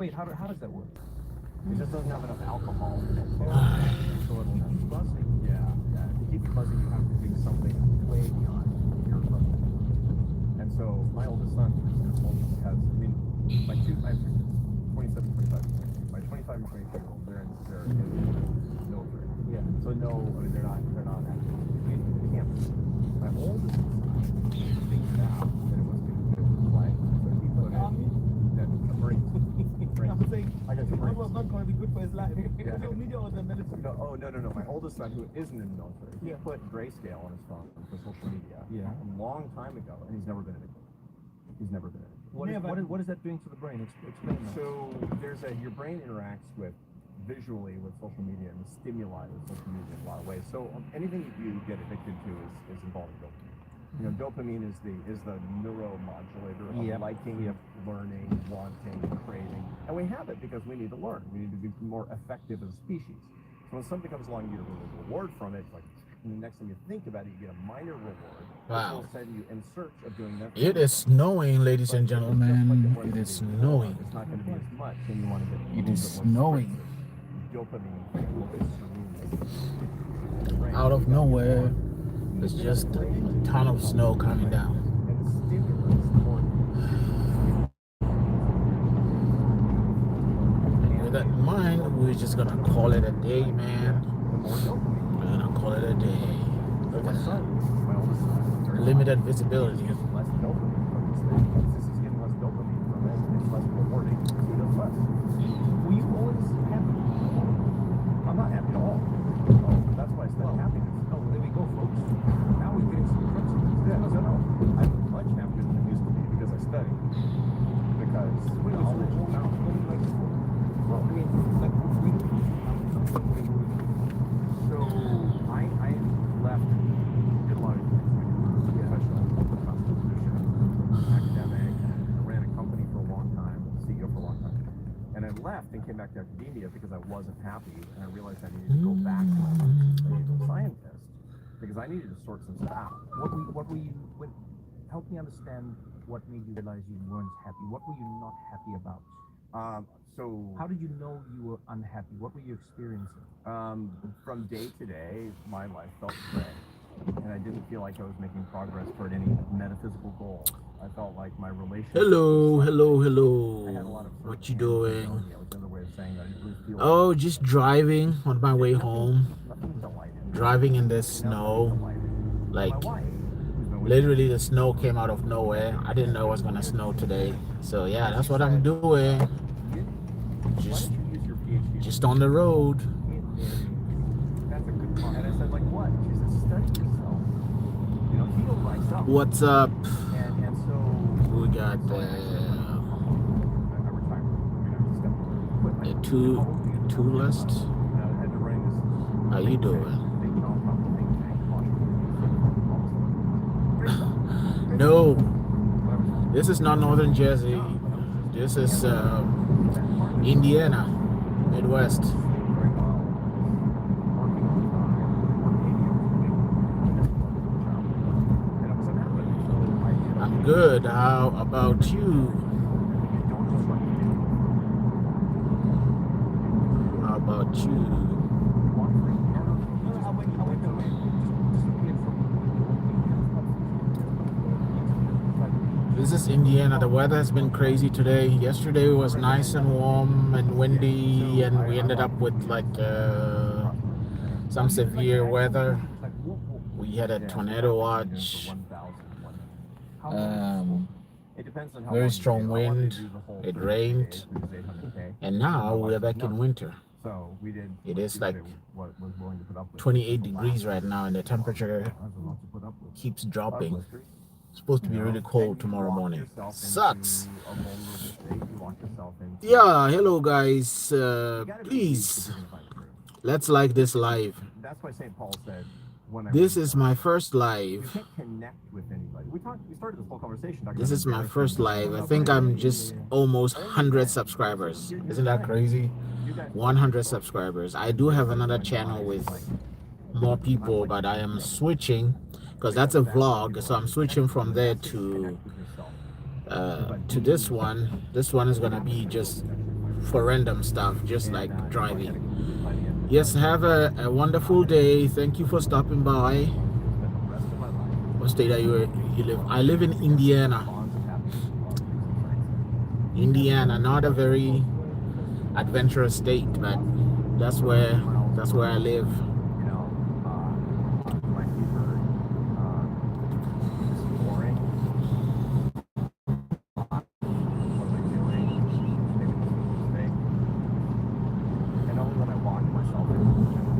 Wait, how does that work? It just doesn't have enough alcohol. So it'll keep buzzing. Yeah, yeah. To keep it buzzing, you have to do something way beyond your level. And so my oldest son has, I mean, my two, I have 27, 25. My 25 and 23-year-old, they're in military. Yeah. So no, I mean, they're not actually in campus. My oldest son thinks now that it must be good for life. So he put in that Marines. I'm saying, I got the what Marines. was not going to be good for his life? Yeah. Social media or the military? No, oh, no. My oldest son, who isn't in the military, he Yeah. put grayscale on his phone for social media Yeah. a long time ago, and he's never been in it. He's never been in it. What is that doing to the brain? Explain that. So your brain interacts with visually with social media and the stimuli with social media in a lot of ways. So anything you get addicted to is involving dopamine. You know, dopamine is the neuromodulator of Yep. liking, learning, wanting, craving, and we have it because we need to learn. We need to be more effective as a species. So when something comes along, you get a little reward from it. Like, and the next time you think about it, you get a minor reward. Wow. Which will send you in search of doing that. It is snowing, ladies and gentlemen. It is snowing. It's not going to be as much, and you want to get. It is snowing. Dopamine. Out of nowhere, it's just a ton of snow coming down. With that in mind, we're just gonna call it a day, man. We're gonna call it a day. Look at that. Limited visibility. Less dopamine from this thing. This is getting less dopamine from it. It's less rewarding. He does less. Were you always happy? I'm not happy at all. Oh, that's why I said happiness. Oh, there we go, folks. Now we're getting some principles. Yeah, no. I'm much happier than I used to be because I study. Because knowledge is knowledge. Well, I mean, like, so I left, did a lot of things. Professional, constitution, academic, and I ran a company for a long time, CEO for a long time. And I left and came back to academia because I wasn't happy, and I realized I needed to go back to my roots as a scientist because I needed to sort some stuff out. help me understand what made you realize you weren't happy. What were you not happy about? So how did you know you were unhappy? What were you experiencing? From day to day, my life felt gray, and I didn't feel like I was making progress toward any metaphysical goal. I felt like my relationship. Hello. I had a lot of What you doing? That was another way of saying that I didn't really feel. Oh, just driving on my way home. Nothing delighted. Driving in the snow. Like, My wife, who's been with me literally the snow came out of nowhere. I didn't know it was gonna snow today. So yeah, that's what I'm doing. Just on the road. That's a good point. And I said, like, what? She said, study yourself. You know, heal thyself. What's up? And so We got I retired. I mean, I just the two list. I had to bring this. How you doing? No, this is not Northern Jersey. This is Indiana, Midwest. I'm good. How about you? How about you? This is Indiana. The weather has been crazy today. Yesterday was nice and warm and windy, and we ended up with like some severe weather. We had a tornado watch. Very strong wind. It rained, and now we are back in winter. It is like 28 degrees right now, and the temperature keeps dropping. It's supposed to be really cold tomorrow morning. Sucks. Yeah, hello guys. Please, let's like this live. That's why St. Paul said, this is my first live. You can't connect with anybody. We started this whole conversation. This is my first live. I think I'm just almost 100 subscribers. Isn't that crazy? 100 subscribers. I do have another channel with more people, but I am switching because that's a vlog. So I'm switching from there to this one. This one is gonna be just for random stuff, just like driving. Yes, have a wonderful day. Thank you for stopping by. What state are you live? I live in Indiana. Indiana, not a very adventurous state, but that's where I live.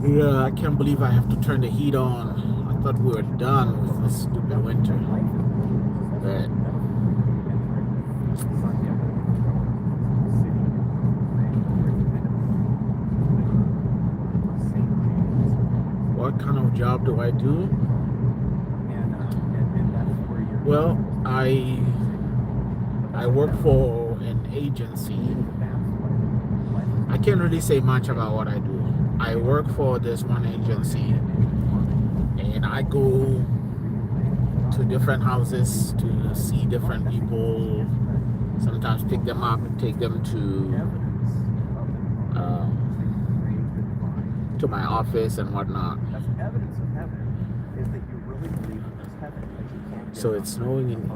Yeah, I can't believe I have to turn the heat on. I thought we were done with this stupid winter. But what kind of job do I do? Well, I work for an agency. I can't really say much about what I do. I work for this one agency, and I go to different houses to see different people, sometimes pick them up and take them to my office and whatnot. So it's snowing in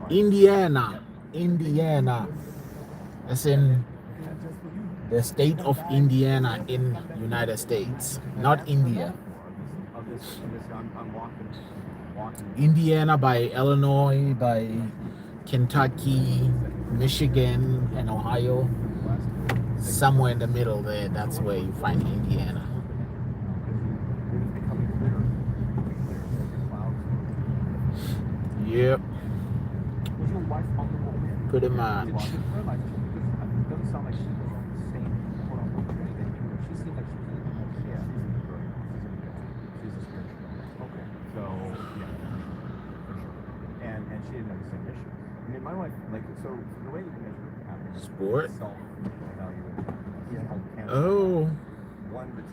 Indiana. That's in the state of Indiana in United States, not India. Indiana by Illinois, by Kentucky, Michigan, and Ohio. Somewhere in the middle there, that's where you find Indiana. Yep. Pretty much. My wife, like, so the way we measure happiness. Sport? Oh. 1 to 10.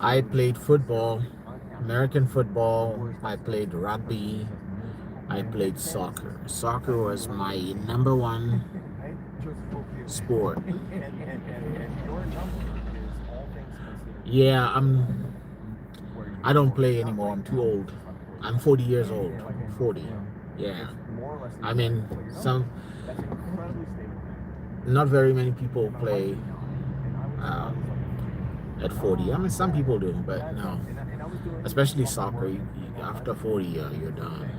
I played football, American football. I played rugby. I played soccer. Soccer was my number one sport. Yeah, I don't play anymore. I'm too old. I'm 40 years old. 40. Yeah. I mean, not very many people play at 40. I mean, some people do, but no. Especially soccer. After 40, you're done.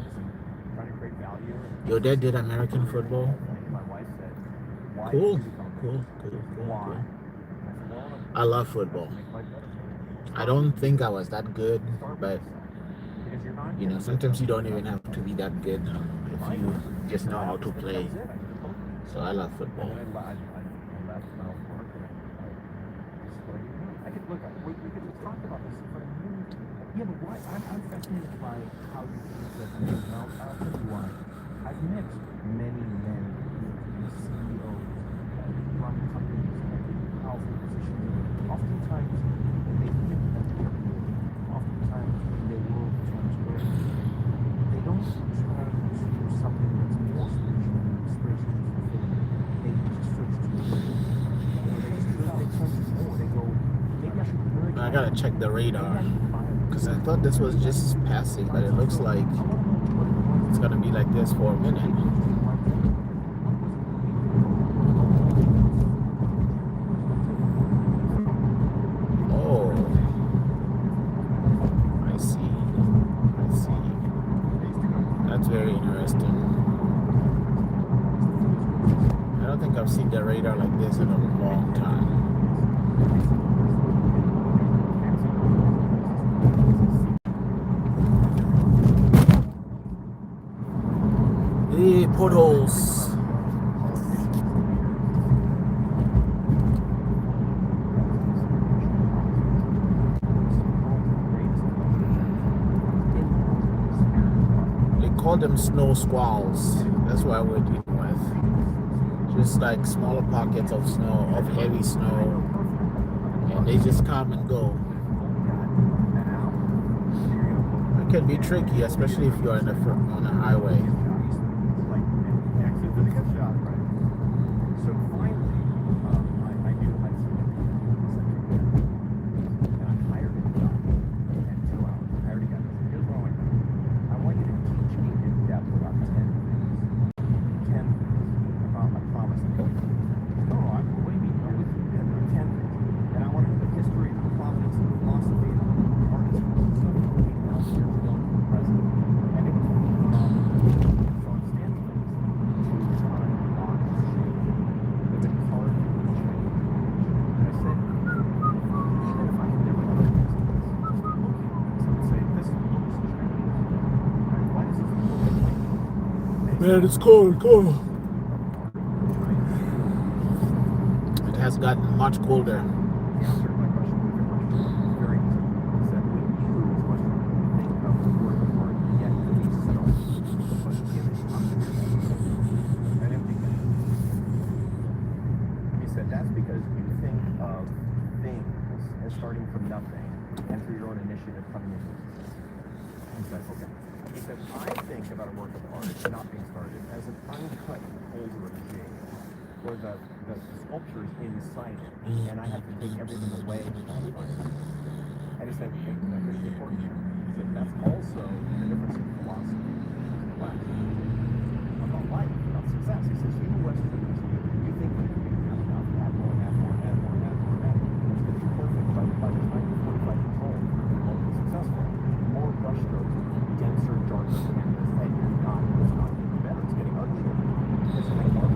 Your dad did American football? Cool. I love football. I don't think I was that good, but you know, sometimes you don't even have to be that good if you just know how to play. So I love football. Yeah, but why? I'm fascinated by how you think that. I'll tell you why. I've met many men who are CEOs, run companies, powerful positions. Oftentimes, when they hit that level, oftentimes when their world turns good, they don't turn to something that's more spiritual and spiritually fulfilling. They just switch to they turn to more. They go, maybe I should merge. I gotta check the radar. Because I thought this was just passing, but it looks like it's gonna be like this for a minute. Oh, I see. That's very interesting. I don't think I've seen the radar like this in a long time. Hey, potholes. They call them snow squalls. That's what we're dealing with. Just like smaller pockets of snow, of heavy snow, and they just come and go. It can be tricky, especially if you're on a highway. So finally, I Man, it's cold. It has gotten much colder. He answered my question with a question. Very easy. He said, when you think of the word of art, yet to be settled, but give it up to an empty can. He said, that's because you think of things as starting from nothing and through your own initiative coming into existence. He said, okay. He said, I think about a work of art not being started as an uncut folder of jade, where the sculpture is inside it, and I have to take everything away to qualify it. And he said, hey, here's the important thing. He said, that's also the difference in philosophy and the West. About life, about success. He says, you Westerners, you think that you can have enough, add more. It's going to be perfect by the time you're 45 years old. You're going to be successful. More brushstrokes, denser, darker canvas, and it's not getting better. It's getting uglier. It's like art.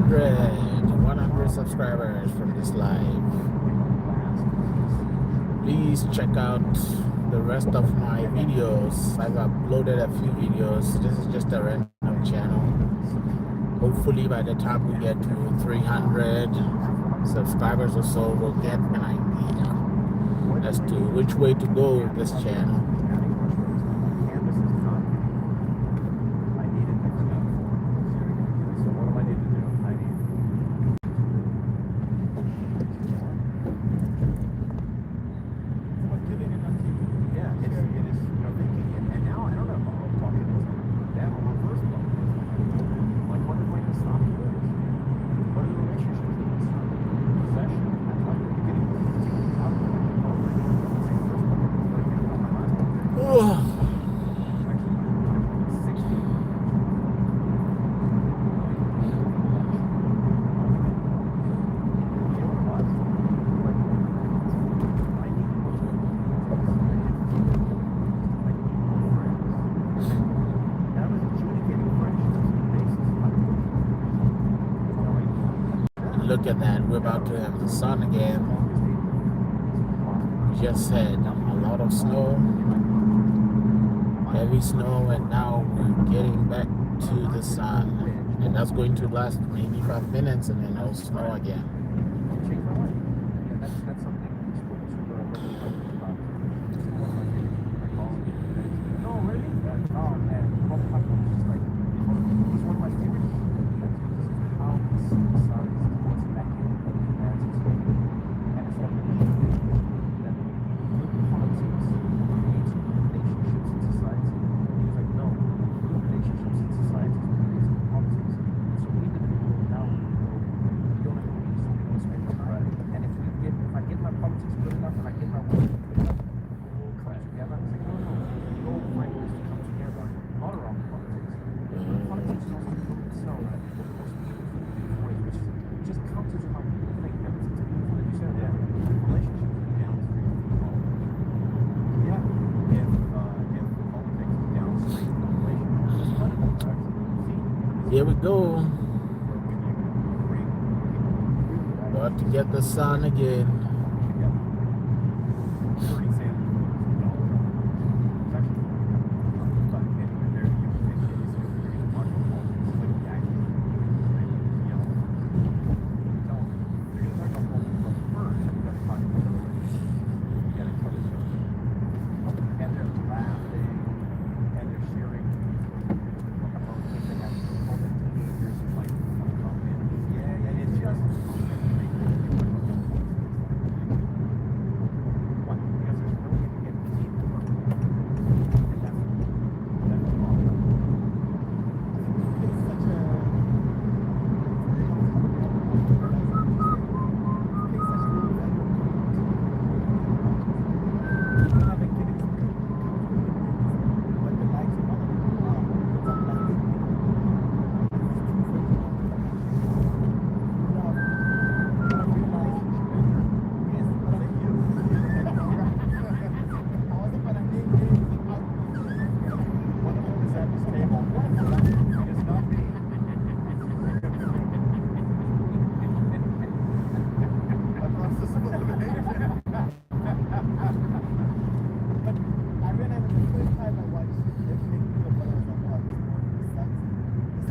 100 subscribers from this live. Please check out the rest of my videos. I've uploaded a few videos. This is just a random channel. Hopefully by the time we get to 300 subscribers or so, we'll get an idea as to which way to go with this channel. Look at that, we're about to have the sun again. We just had a lot of snow, heavy snow, and now we're getting back to the sun. And that's going to last maybe 5 minutes and then it'll snow again. Here we go. About to get the sun again.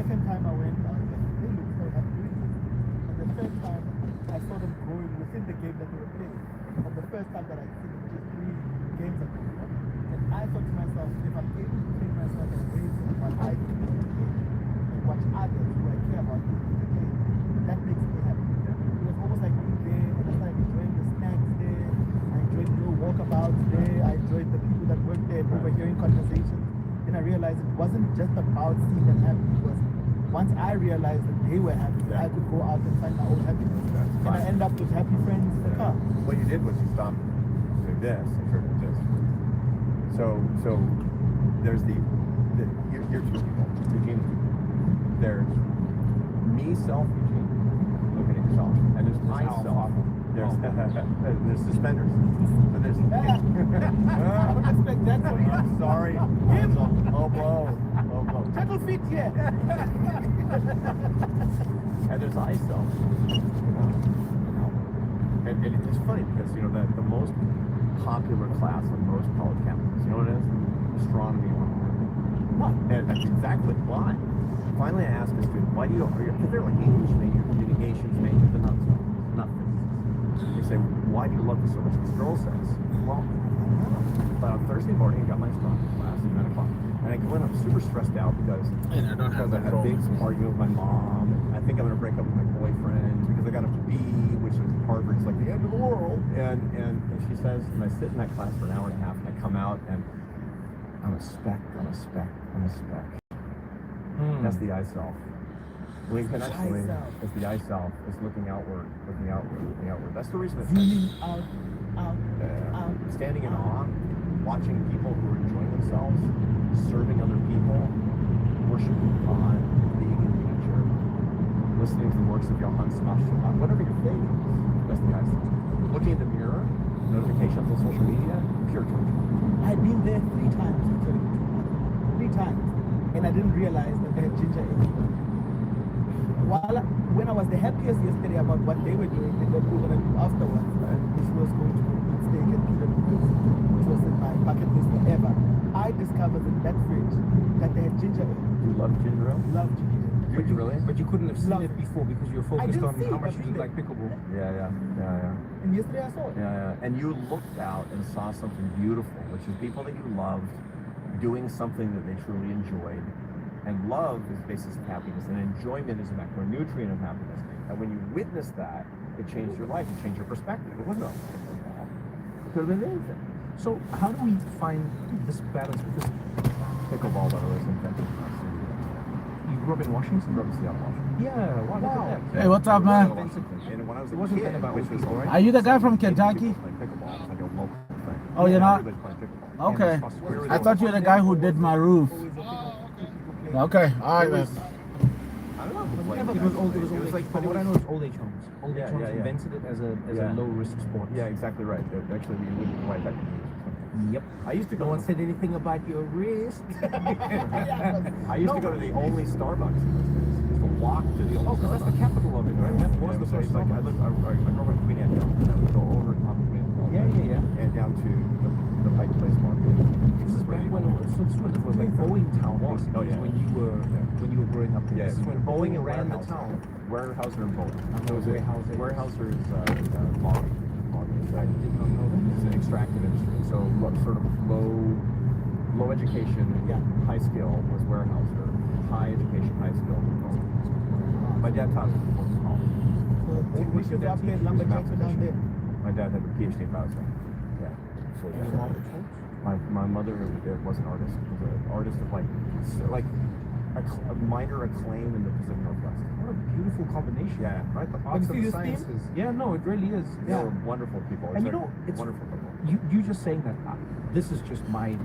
second time I went, I was like, they look so happy. And the third time, I saw them growing within the game that they were playing. From the first time that I see them just 3 games ago. And I thought to myself, if I'm able to train myself and raise what I do in the game and watch others who I care about in the game, that makes me happy. It was almost like being there, and I started enjoying the snacks there. I enjoyed the little walkabouts there. I enjoyed the people that worked there and overhearing conversations. Then I realized it wasn't just about seeing them happy. It was once I realized that they were happy, that I could go out and find my own happiness. And I end up with happy friends in the car. What you did was you stopped doing this and turned to this. So there's you're two people, Eugene. There's me, self, Eugene, looking at yourself, and there's myself. There's suspenders. So there's. I don't expect that from you. I'm sorry. Him. Oh, blow. Gentle feet here. And there's myself. And it's funny because the most popular class on most college campuses, you know what it is? Astronomy 101. What? And that's exactly why. Finally, I asked a student, why do you? Because they're like English major, communications major, they're not physics. They say, why do you love this so much? This girl says, well, but on Thursday morning, I got my astronomy class at 9 o'clock. And I went up super stressed out because And I don't have I had a big argument with my mom. I think I'm going to break up with my boyfriend because I got a B, which is Harvard's like the end of the world. And she says, and I sit in that class for an hour and a half, and I come out, and I'm a speck, I'm a speck, I'm a speck. That's the I self. Connectionally, it's the I self. It's looking outward, looking outward, looking outward. That's the reason it's Zooming out. standing in awe, watching people who are enjoying themselves, serving other people, worshiping God, being in nature, listening to the works of Johann Sebastian, whatever your thing is. That's the I self. Looking in the mirror, notifications on social media, pure torture. I'd been there 3 times, to tell you the truth. 3 times. And I didn't realize that they had ginger ale. When I was the happiest yesterday about what they were doing and what we were going to do afterwards, which was going to eat steak and Peter Lucas, which was in my bucket list forever, I discovered in that fridge that they had ginger ale. You love ginger ale? Love ginger ale. Did you really? But you couldn't have seen it before because you were focused on how much you like pickleball. Yeah. And yesterday I saw it. Yeah. And you looked out and saw something beautiful, which is people that you loved doing something that they truly enjoyed. And love is the basis of happiness, and enjoyment is a macronutrient of happiness. And when you witness that, it changed your life, it changed your perspective. It wasn't all. It could have been anything. So how do we find this balance? Because Pickleball, by the way, is invented. you grew up in Washington? Grew up in Seattle, Washington. Yeah, wow, look at that. Hey, what's up, man? And when I was a It wasn't kid, about which was pickleball, right? Are you the guy from Kentucky? Pickleball, it's like a local thing. Oh, you're not? Everybody's playing pickleball. Okay. And I thought you were the guy who did my roof. Okay, all right, man. I don't know. It was old age. From what I know, it's old age homes. Old age Yeah, homes yeah, yeah. invented it as a Yeah. low risk sport. Yeah, exactly right. Actually, we wouldn't quite that. Yep. I used to go. No one said anything about your wrist. I used to go to the only Starbucks in those days. Just to walk to the only. Oh, because that's the capital of it, right? That was the first like I Starbucks. grew up in Queen Anne Hill. I would go over top of Queen Anne Hill. Yeah. And down to the Pike Place Market. This is back when it was like Boeing Town. Oh, yeah. When you were growing up. Yeah, This is when Boeing ran the town. Weyerhaeuser and Boeing. So So Weyerhaeuser. Weyerhaeuser is logging. I did not know that. It's an extractive industry. So sort of low education, high skill was Weyerhaeuser. High education, high skill. My dad taught me college. We should have played lumberjacks down there. My dad had a PhD in bioscience. Yeah. So my mother was an artist. Was an artist of like a minor acclaim in the Pacific Northwest. What a beautiful combination. Yeah. Right? The arts see and the this team? sciences. Yeah, no, it really is. They were wonderful people. And you know, it's wonderful people. You just saying that this is just my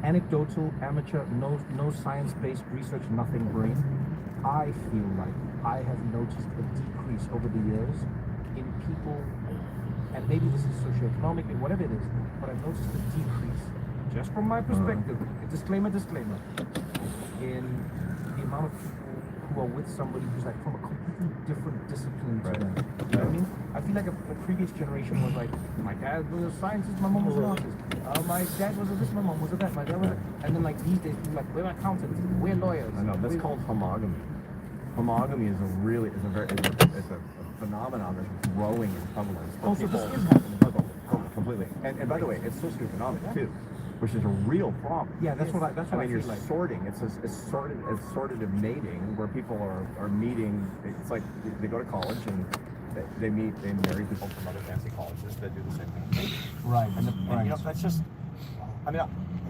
anecdotal, amateur, no science-based research, nothing brain. I feel like I have noticed a decrease over the years in people, and maybe this is socioeconomic and whatever it is, but I've noticed a decrease, just from my perspective, disclaimer, in the amount of people who are with somebody who's like from a completely different discipline to Right. them. You know what I mean? I feel like a previous generation was like, my dad was a scientist, my mom was an artist. My dad was a this, my mom was a that, my dad was a... And then like these days, people are like, we're accountants, we're lawyers. I know, that's called homogamy. Homogamy is a phenomenon that's growing in prevalence. Oh, so this is happening. Completely. And by the way, it's socioeconomic too, which is a real problem. Yeah, that's what I you're feel like. sorting. It's sortative mating where people are meeting. It's like they go to college and they marry people from other fancy colleges that do the same thing. Right. And you know, that's just, I mean,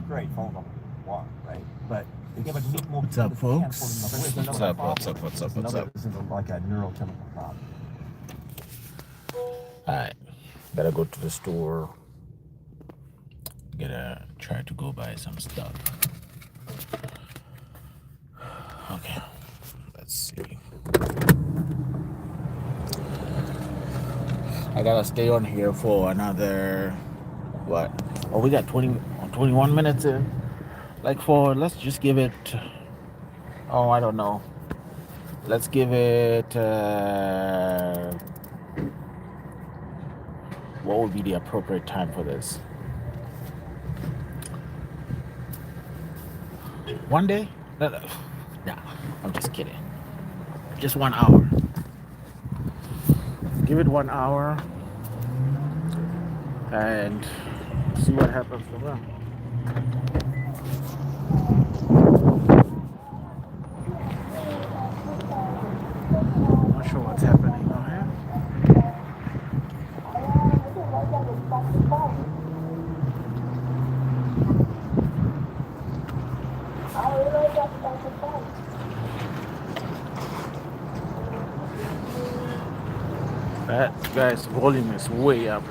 great, fall in love with one, right? But Yeah, but meet more What's up, people that can't folks? fall in love with. What's up? What's up? What's up? What's up? This is like a neurochemical problem. Alright, better go to the store. Try to go buy some stuff. Okay, let's see. I gotta stay on here for another what? Oh, we got 21 minutes in. Let's just give it. Oh, I don't know. Let's give it. What would be the appropriate time for this? One day? No, I'm just kidding. Just 1 hour. Give it 1 hour and see what happens from there. Not sure what's happening now here. That guy's volume is way up.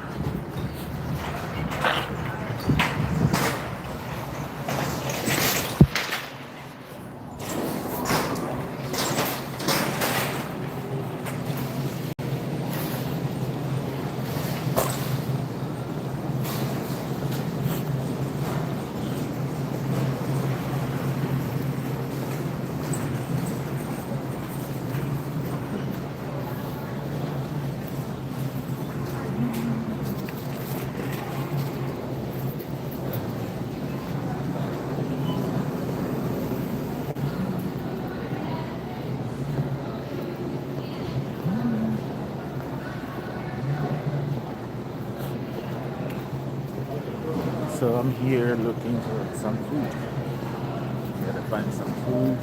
So I'm here looking for some food. Gotta find some food.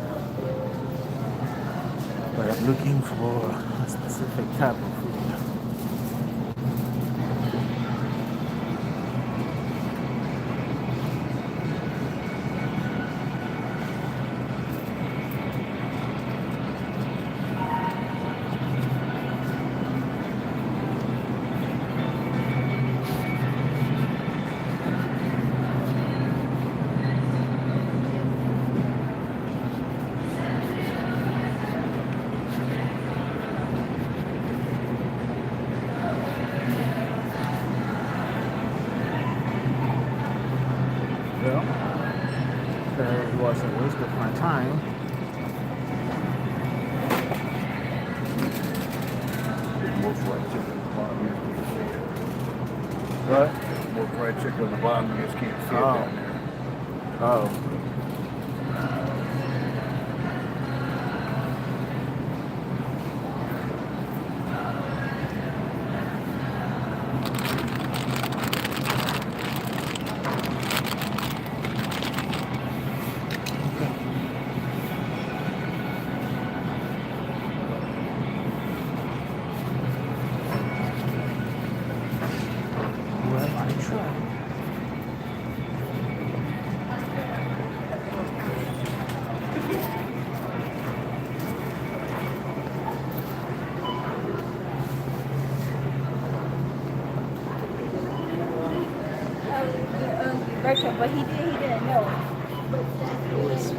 But I'm looking for a specific type of food. Well, it was a waste of my time. More fried chicken at the bottom, you just can't see it. What? More fried chicken at the bottom, you just can't see it Oh. down there. Oh. Well, I tried. Virtual, but he didn't know. It was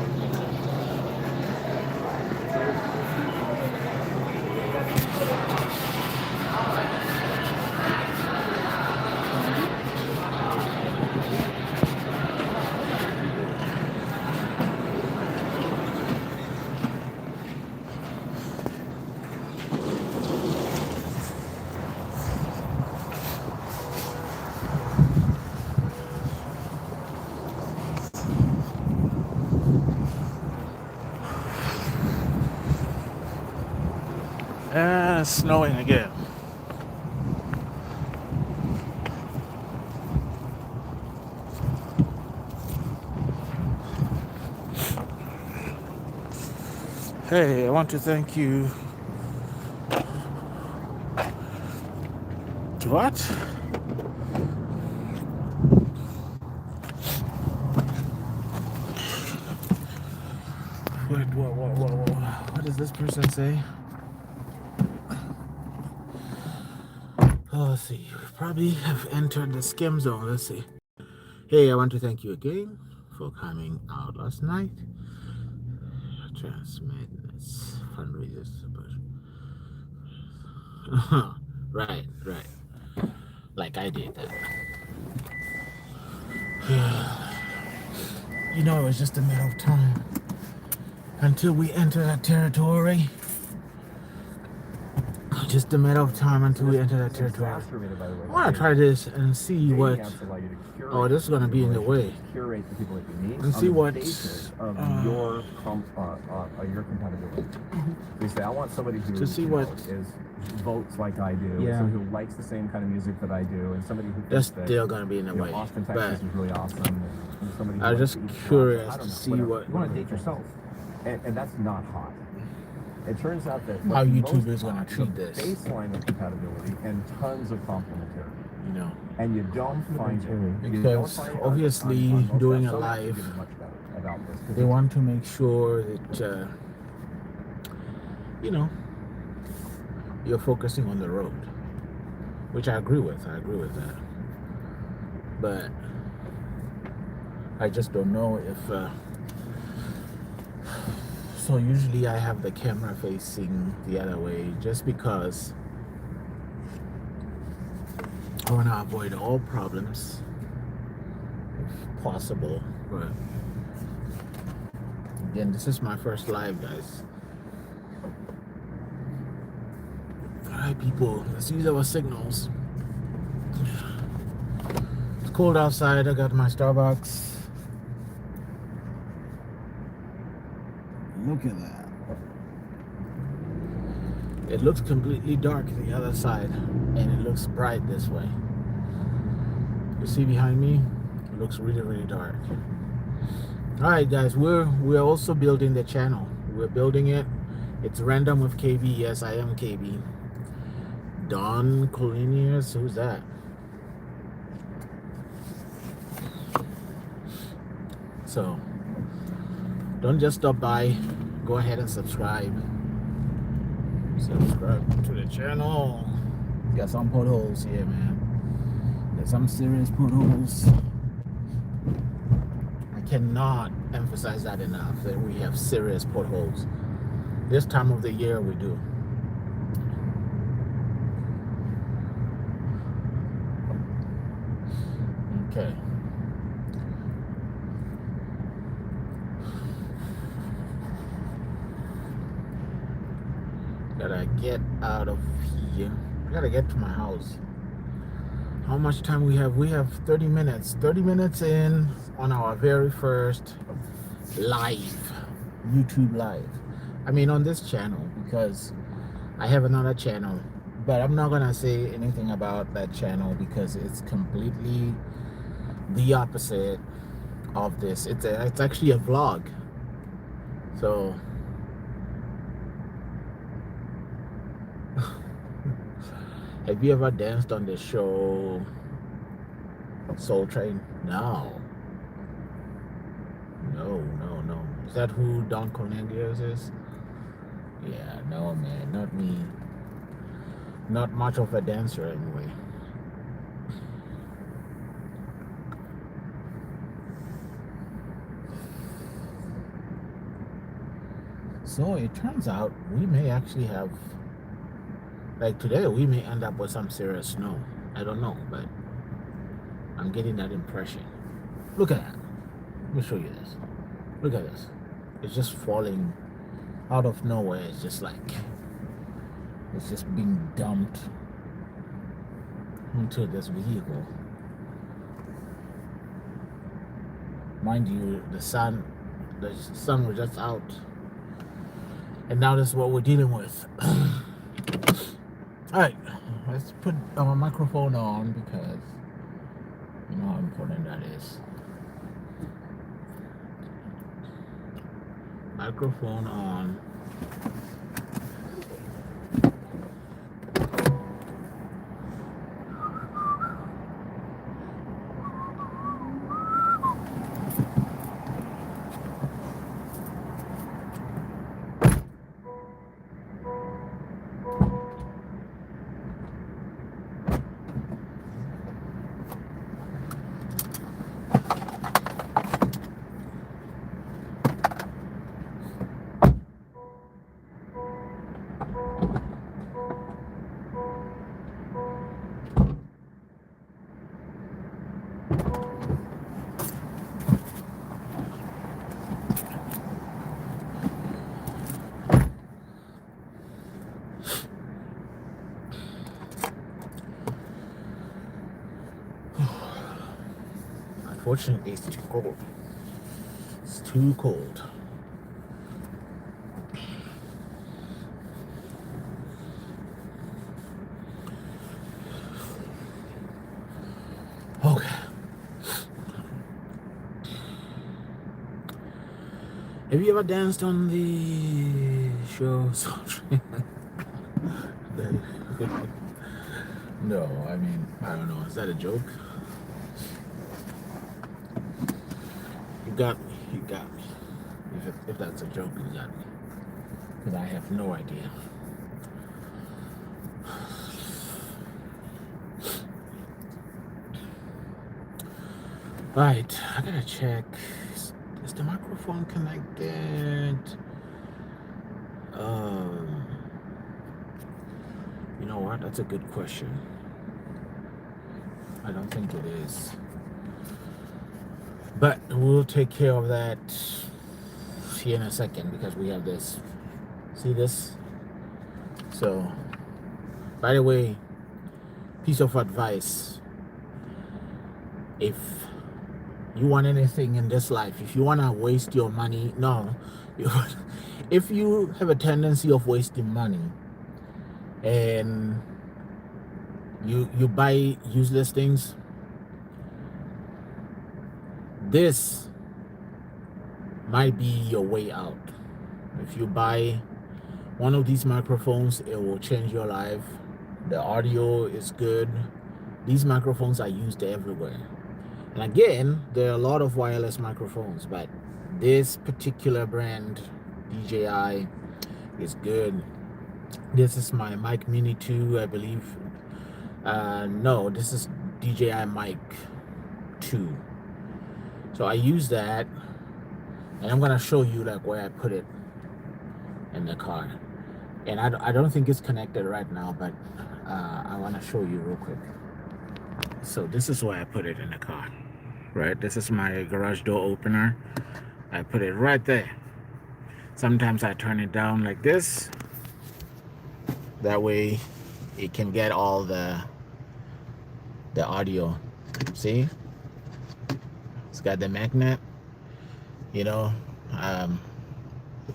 And it's snowing again. Hey, I want to thank you. What? Wait, what does this person say? Oh, let's see. You probably have entered the scam zone. Let's see. Hey, I want to thank you again for coming out last night. Transmadness fundraisers. Right. Like I did that. You know, it was just a matter of time until we enter that territory. Just a matter of time until we enter that territory. I want to try this and see what. Oh, this is going to be in the way. Curate the people that you need. And see what. Your compatibility. You say, I want somebody who to see what is votes like I do. Yeah. Somebody who likes the same kind of music that I do, and somebody who that's thinks still going to be in the way. Austin, But Texas is really awesome. And somebody who I'm likes just East curious Coast, to see whatever. what. You want to date yourself, and that's not hot. It turns out that How YouTube most is going hot to treat is a this. baseline of compatibility and tons of complementarity. You know, And you don't find it. because obviously doing a live, they want to make sure that you know, you're focusing on the road, which I agree with. I agree with that, but I just don't know if. So usually I have the camera facing the other way, just because I want to avoid all problems if possible. But again, this is my first live, guys. Alright, people, let's use our signals. It's cold outside. I got my Starbucks. Look at that. It looks completely dark the other side, and it looks bright this way. You see behind me? It looks really, really dark. Alright, guys, we're also building the channel. We're building it. It's random with Kaybee. Yes, I am Kaybee. Don Colinius, who's that? So don't just stop by, go ahead and subscribe to the channel. Got some potholes here, man. There's some serious potholes. I cannot emphasize that enough, that we have serious potholes. This time of the year we do. Okay. Gotta get out of here. I gotta get to my house. How much time we have? We have 30 minutes. 30 minutes in on our very first live, YouTube live. I mean, on this channel, because I have another channel, but I'm not gonna say anything about that channel because it's completely the opposite of this. It's actually a vlog. So have you ever danced on the show Soul Train? No. Is that who Don Cornelius is? Yeah, no, man, not me. Not much of a dancer anyway. So it turns out we may actually have, like today, we may end up with some serious snow. I don't know, but I'm getting that impression. Look at that. Let me show you this. Look at this. It's just falling out of nowhere. It's just like, it's just being dumped into this vehicle. Mind you, the sun was just out. And now this is what we're dealing with. All right, let's put our microphone on because you know how important that is. Microphone on. Unfortunately, it's too cold. It's too cold. Okay. Have you ever danced on the show? No, I mean, I don't know. Is that a joke? You got me. You got me. If that's a joke, you got me. Because I have no idea. Right, I gotta check. Is the microphone connected? You know what? That's a good question. I don't think it is. But we'll take care of that here in a second because we have this. See this? So, by the way, piece of advice. If you want anything in this life, if you want to waste your money, no. If you have a tendency of wasting money and you buy useless things, this might be your way out. If you buy one of these microphones, it will change your life. The audio is good. These microphones are used everywhere. And again, there are a lot of wireless microphones, but this particular brand, DJI, is good. This is my Mic Mini 2, I believe. No, this is DJI Mic 2. So I use that, and I'm gonna show you like where I put it in the car. And I don't think it's connected right now, but I want to show you real quick. So this is where I put it in the car, right? This is my garage door opener. I put it right there. Sometimes I turn it down like this. That way it can get all the audio. See? It's got the magnet, you know.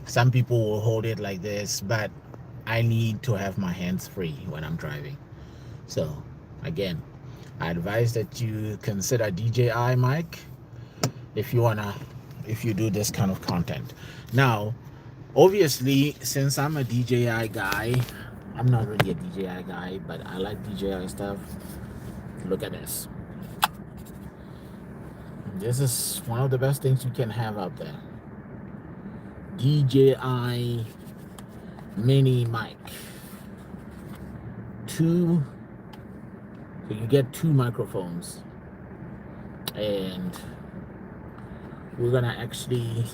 Some people will hold it like this, but I need to have my hands free when I'm driving. So again, I advise that you consider DJI mic if you do this kind of content. Now, obviously, since I'm a DJI guy, I'm not really a DJI guy, but I like DJI stuff. Look at this. This is one of the best things you can have out there. DJI mini mic. So you get two microphones, and we're gonna actually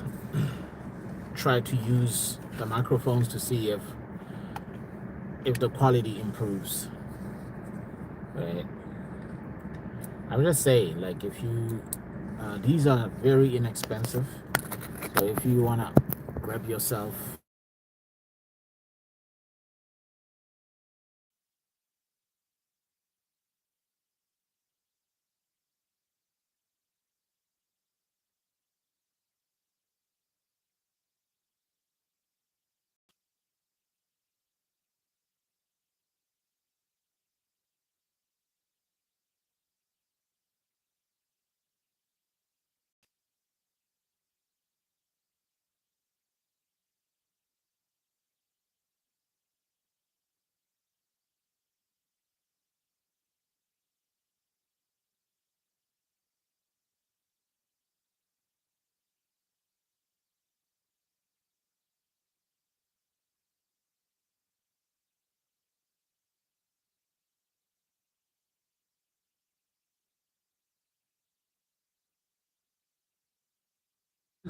try to use the microphones to see if the quality improves. Right? I'm just saying, like, if you these are very inexpensive, so if you wanna grab yourself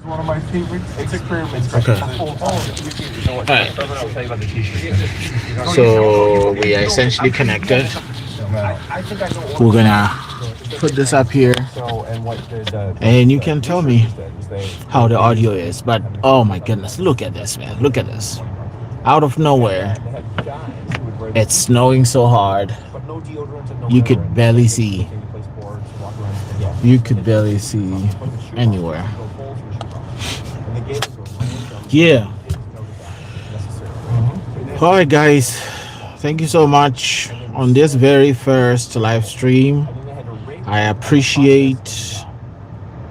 one of my favorite experiments. Okay. All right. I'll tell you about the t-shirt. So we are essentially connected. I think I know We're gonna put this up here, and you can tell me how the audio is. But oh my goodness, look at this, man! Look at this. Out of nowhere, it's snowing so hard, you could barely see. You could barely see anywhere. Yeah. All right, guys. Thank you so much on this very first live stream. I appreciate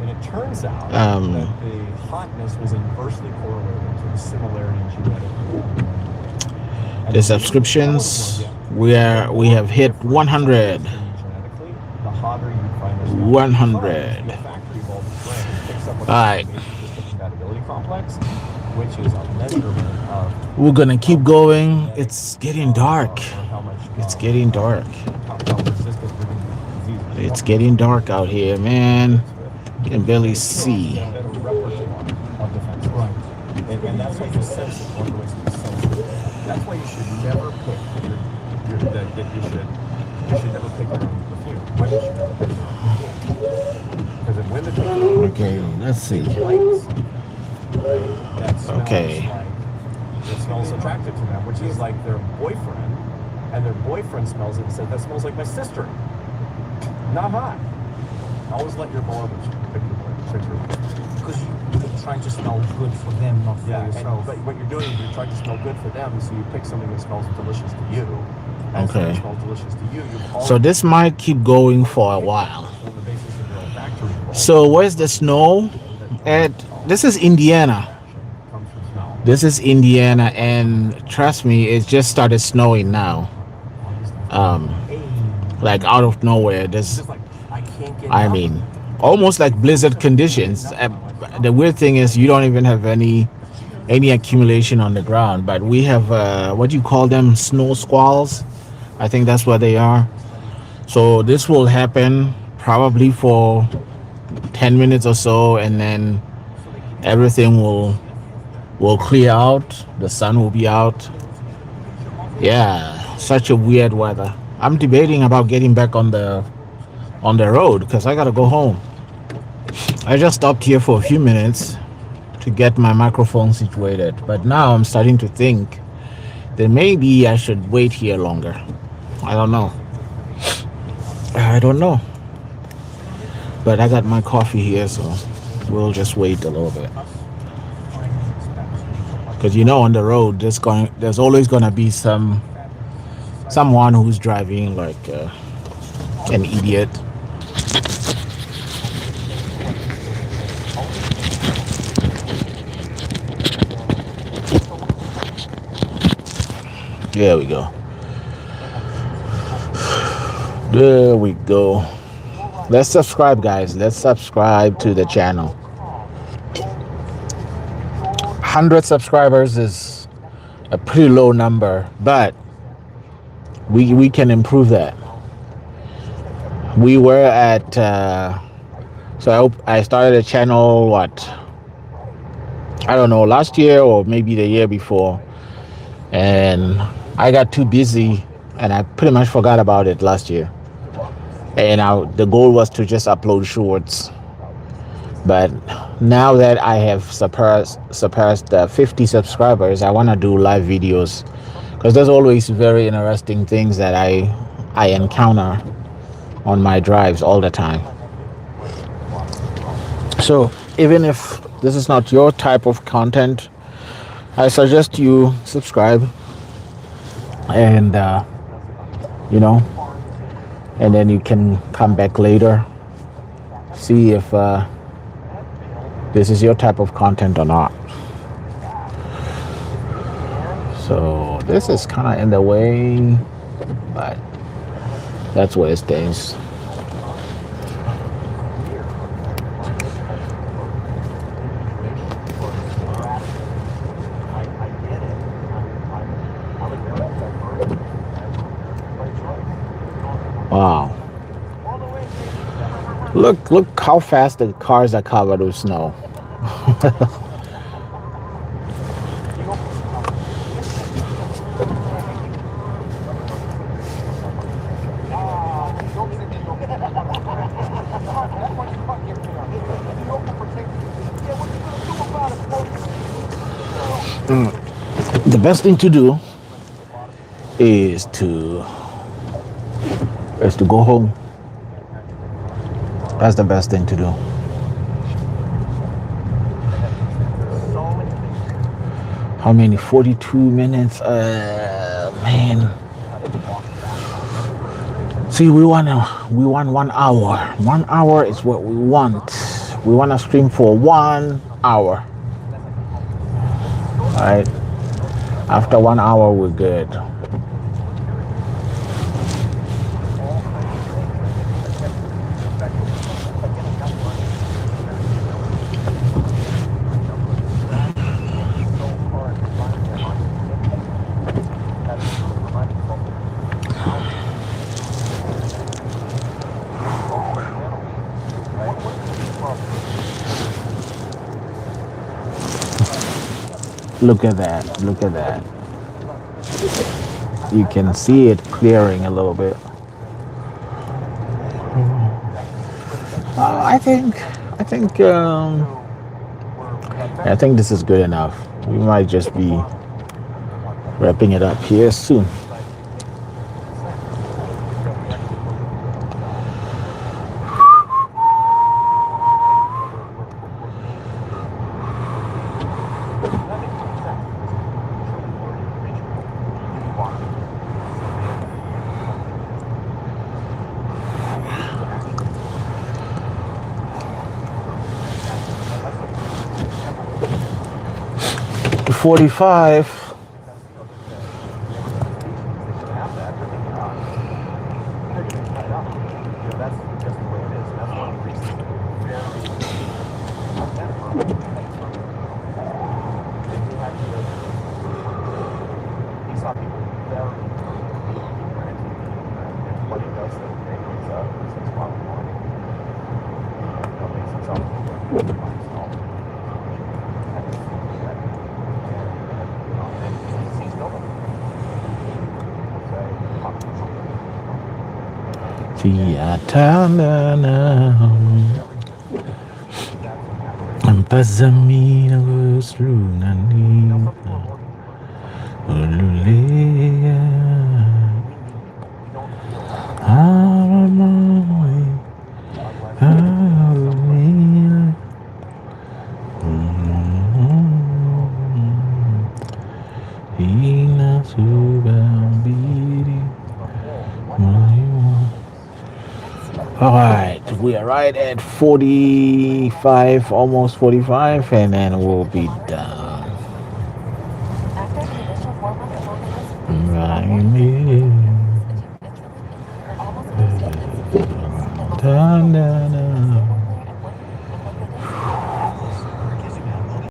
And it turns out that the hotness was inversely correlated to the similarity genetically. the subscriptions. We have hit 100. The hotter you find yourself. 100. All right. Compatibility complex, which is a measurement of We're gonna keep going. It's getting dark. It's getting dark. It's getting dark out here, man. You can barely see. And that's why you sense it. One of the ways you sense it. That's why you should never pick you should never pick your own perfume. Why should you never pick your own perfume? Because when the perfume Okay, let's see. that smells Okay. it smells attractive to them, which is like their boyfriend, and their boyfriend smells it and says, that smells like my sister. Not hot. Always let your beloved pick your boyfriend. Because you're trying to smell good for them, not for yourself. But what you're doing is you're trying to smell good for them, so you pick something that smells delicious to you. And Okay. It smells delicious to you. So this might keep going for a while. on the basis of your olfactory bulb. So where's the snow? This is Indiana. Comes from smell. This is Indiana, and trust me, it just started snowing now. Like out of nowhere. There's, Just like, I can't get I enough mean, almost like blizzard conditions. The weird thing is you don't even have any accumulation on the ground, but we have what do you call them? Snow squalls. I think that's what they are. So this will happen probably for 10 minutes or so, and then everything will clear out. The sun will be out. Yeah, such a weird weather. I'm debating about getting back on the road because I gotta go home. I just stopped here for a few minutes to get my microphone situated, but now I'm starting to think that maybe I should wait here longer. I don't know. But I got my coffee here, so we'll just wait a little bit. Because on the road, there's always gonna be someone who's driving like an idiot. There we go. There we go. Let's subscribe, guys. Let's subscribe to the channel. 100 subscribers is a pretty low number, but we can improve that. We were at so I started a channel I don't know, last year or maybe the year before, and I got too busy and I pretty much forgot about it last year. And the goal was to just upload shorts. But now that I have surpassed 50 subscribers, I want to do live videos, because there's always very interesting things that I encounter on my drives all the time. So even if this is not your type of content, I suggest you subscribe, and and then you can come back later, see if this is your type of content or not. So this is kind of in the way, but that's where it stays. Wow. Look how fast the cars are covered with snow. The best thing to do is to go home. That's the best thing to do. How many? 42 minutes. Man. See, we want 1 hour. 1 hour is what we want. We want to stream for 1 hour. All right. After 1 hour, we're good. Look at that. Look at that. You can see it clearing a little bit. I think this is good enough. We might just be wrapping it up here soon. $45. Mpazamina waslunani Olulea Aramai Aramai Ina subambiri All right, we are right at 45, almost 45, and then we'll be done. Right.